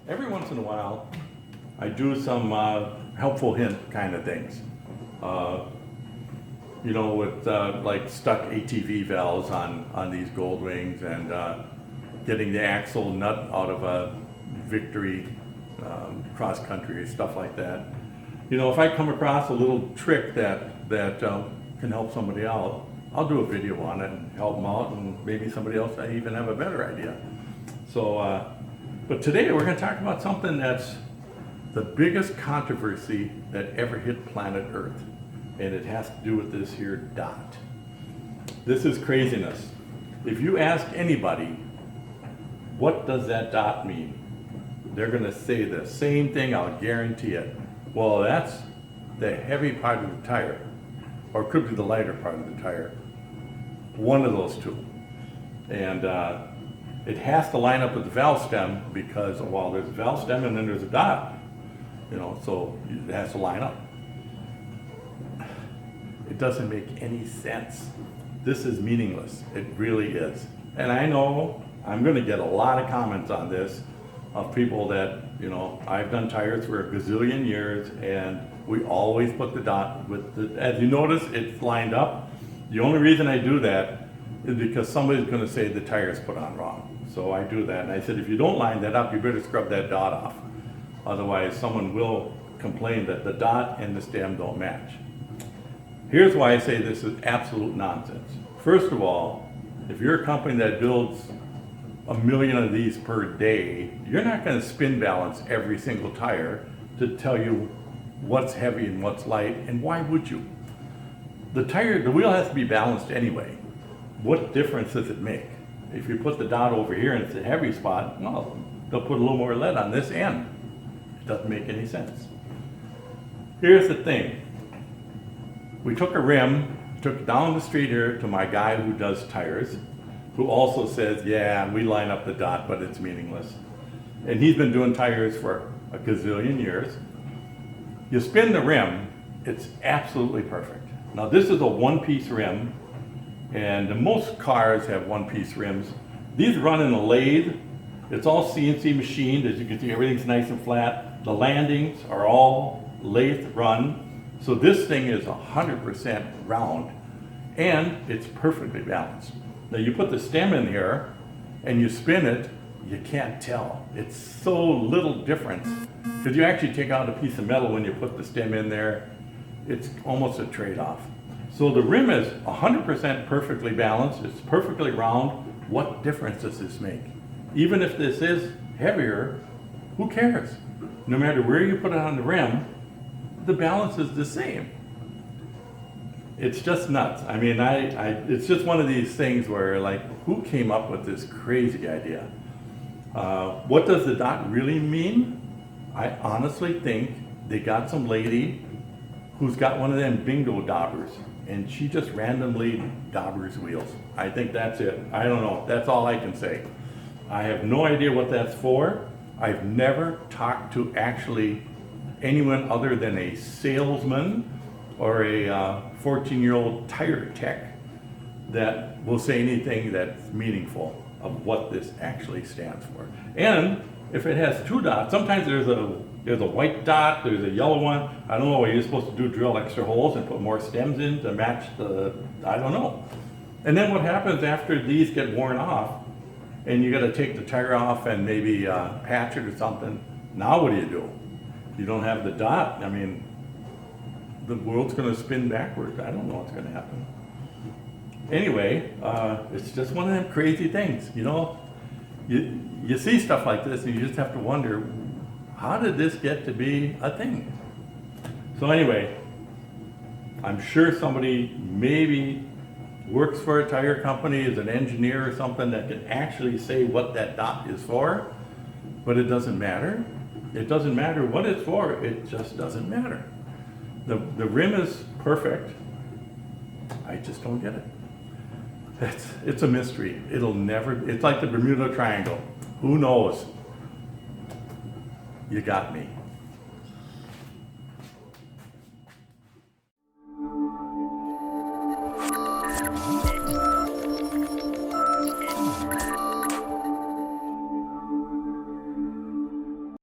every once in a while, I do some helpful hint kind of things. You know, with like stuck ATV valves on these gold wings, and getting the axle nut out of a Victory cross country, stuff like that. You know, if I come across a little trick that can help somebody out, I'll do a video on it and help them out, and maybe somebody else may even have a better idea. So, but today we're going to talk about something that's the biggest controversy that ever hit planet Earth, and it has to do with this here dot. This is craziness. If you ask anybody, what does that dot mean? They're going to say the same thing, I'll guarantee it. Well, that's the heavy part of the tire, or it could be the lighter part of the tire. One of those two. And it has to line up with the valve stem, because, well, there's a valve stem and then there's a dot. You know, so it has to line up. It doesn't make any sense. This is meaningless. It really is. And I know I'm going to get a lot of comments on this of people that, you know, I've done tires for a gazillion years, and we always put the dot with the, as you notice, it's lined up. The only reason I do that is because somebody's going to say the tire's put on wrong. So I do that, and I said, if you don't line that up, you better scrub that dot off. Otherwise, someone will complain that the dot and the stem don't match. Here's why I say this is absolute nonsense. First of all, if you're a company that builds 1 million of these per day, you're not going to spin balance every single tire to tell you what's heavy and what's light, and why would you? The wheel has to be balanced anyway. What difference does it make? If you put the dot over here and it's a heavy spot, well, they'll put a little more lead on this end. It doesn't make any sense. Here's the thing. We took a rim, took it down the street here to my guy who does tires, who also says, yeah, we line up the dot, but it's meaningless. And he's been doing tires for a gazillion years. You spin the rim, it's absolutely perfect. Now this is a one-piece rim, and most cars have one-piece rims. These run in a lathe. It's all CNC machined. As you can see, everything's nice and flat. The landings are all lathe run. So this thing is 100% round, and it's perfectly balanced. Now you put the stem in here and you spin it, you can't tell. It's so little difference. Because you actually take out a piece of metal when you put the stem in there, it's almost a trade-off. So the rim is 100% perfectly balanced, it's perfectly round. What difference does this make? Even if this is heavier, who cares? No matter where you put it on the rim, the balance is the same. It's just nuts. I mean, it's just one of these things where, like, who came up with this crazy idea? What does the dot really mean? I honestly think they got some lady who's got one of them bingo daubers, and she just randomly daubers wheels. I think that's it. I don't know. That's all I can say. I have no idea what that's for. I've never talked to actually anyone other than a salesman or a 14-year-old tire tech that will say anything that's meaningful of what this actually stands for. And if it has two dots, sometimes there's a white dot, there's a yellow one. I don't know, are you supposed to drill extra holes and put more stems in to match the, I don't know. And then what happens after these get worn off and you gotta take the tire off and maybe patch it or something, now what do? You don't have the dot. I mean, the world's going to spin backwards. I don't know what's going to happen. Anyway, it's just one of them crazy things. You know, you see stuff like this and you just have to wonder, how did this get to be a thing? So anyway, I'm sure somebody maybe works for a tire company, is an engineer or something that can actually say what that dot is for, but it doesn't matter. It doesn't matter what it's for, it just doesn't matter. The rim is perfect. I just don't get it. It's a mystery. It'll never, it's like the Bermuda Triangle. Who knows? You got me.